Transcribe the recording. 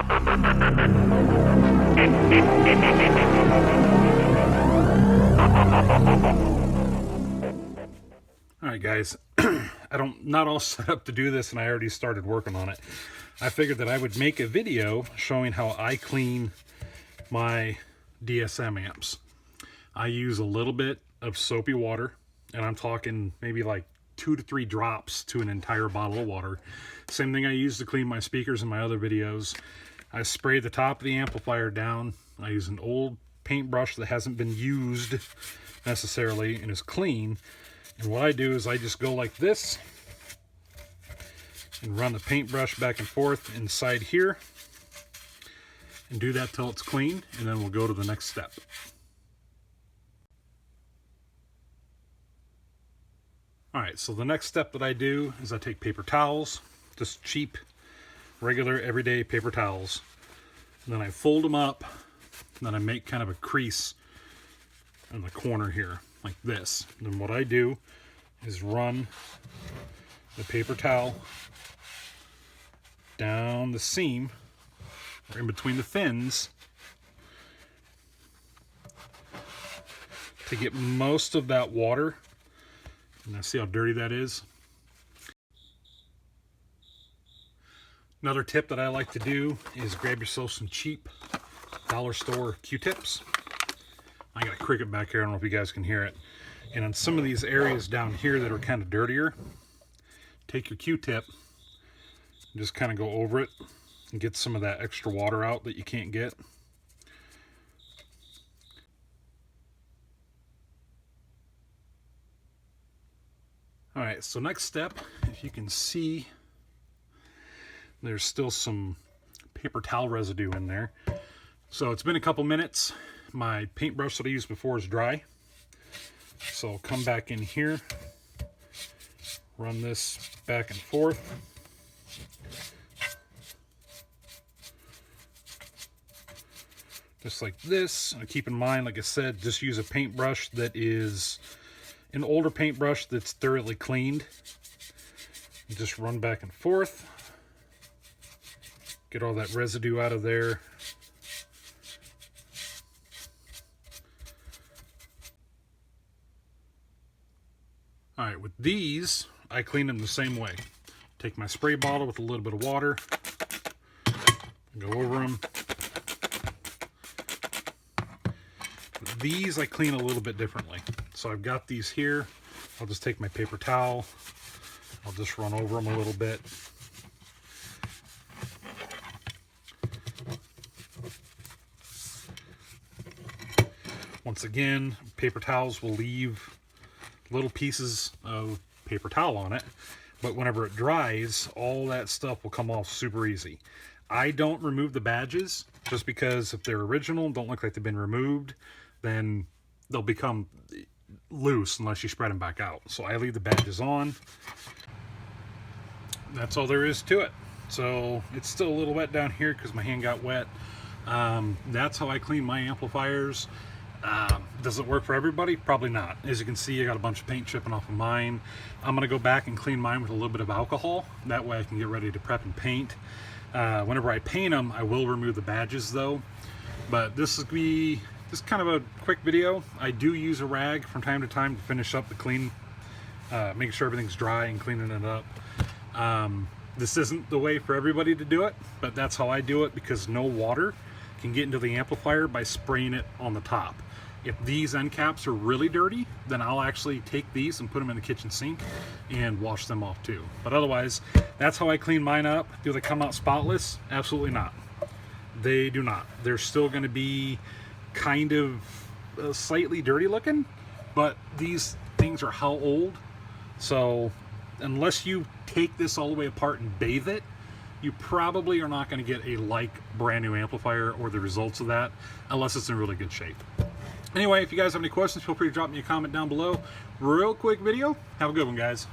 Alright guys, not all set up to do this, and I already started working on it. I figured that I would make a video showing how I clean my DSM amps. I use a little bit of soapy water, and I'm talking maybe like 2 to 3 drops to an entire bottle of water. Same thing I use to clean my speakers in my other videos. I spray the top of the amplifier down. I use an old paintbrush that hasn't been used necessarily and is clean. And what I do is I just go like this and run the paintbrush back and forth inside here and do that till it's clean, and then we'll go to the next step. Alright, so the next step that I do is I take paper towels, just cheap, regular, everyday paper towels, and then I fold them up, and then I make kind of a crease in the corner here, like this. And then what I do is run the paper towel down the seam, or in between the fins, to get most of that water. And I see how dirty that is. Another tip that I like to do is grab yourself some cheap dollar store Q-tips. I got a cricket back here, I don't know if you guys can hear it. And on some of these areas down here that are kind of dirtier, take your Q-tip and just kind of go over it and get some of that extra water out that you can't get. Alright, so next step, if you can see, there's still some paper towel residue in there. So it's been a couple minutes. My paintbrush that I used before is dry. So I'll come back in here, run this back and forth. Just like this. And keep in mind, like I said, just use a paintbrush that is an older paintbrush that's thoroughly cleaned. Just run back and forth. Get all that residue out of there. Alright, with these, I clean them the same way. Take my spray bottle with a little bit of water, go over them. With these, I clean a little bit differently. So I've got these here. I'll just take my paper towel. I'll just run over them a little bit. Once again, paper towels will leave little pieces of paper towel on it, but whenever it dries, all that stuff will come off super easy. I don't remove the badges just because if they're original and don't look like they've been removed, then they'll become loose unless you spread them back out. So I leave the badges on. That's all there is to it. So it's still a little wet down here because my hand got wet. That's how I clean my amplifiers. Does it work for everybody? Probably not. As you can see, I got a bunch of paint chipping off of mine. I'm going to go back and clean mine with a little bit of alcohol. That way I can get ready to prep and paint. Whenever I paint them, I will remove the badges though. But this will be just kind of a quick video. I do use a rag from time to time to finish up the clean, making sure everything's dry and cleaning it up. This isn't the way for everybody to do it, but that's how I do it because no water can get into the amplifier by spraying it on the top. If these end caps are really dirty, then I'll actually take these and put them in the kitchen sink and wash them off too. But otherwise, that's how I clean mine up. Do they come out spotless? Absolutely not. They do not. They're still going to be kind of slightly dirty looking, but these things are how old? So unless you take this all the way apart and bathe it, you probably are not going to get a like brand new amplifier or the results of that unless it's in really good shape. Anyway, if you guys have any questions, feel free to drop me a comment down below. Real quick video. Have a good one, guys.